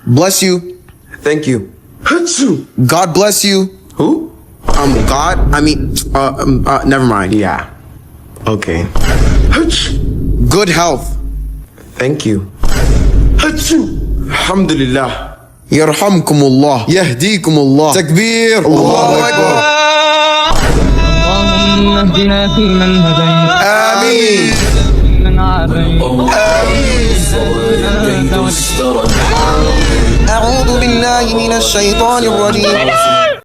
Bless you. Thank you. God bless you. Who? God, I mean, never mind. Yeah. Okay. Good health. Thank you. Alhamdulillah. يرحمكم الله. يهديكم الله. تكبير. الله أكبر. اللهم اهدنا فيمن هديت آمين. ومن عافيت أعوذ بالله من الشيطان الرجيم.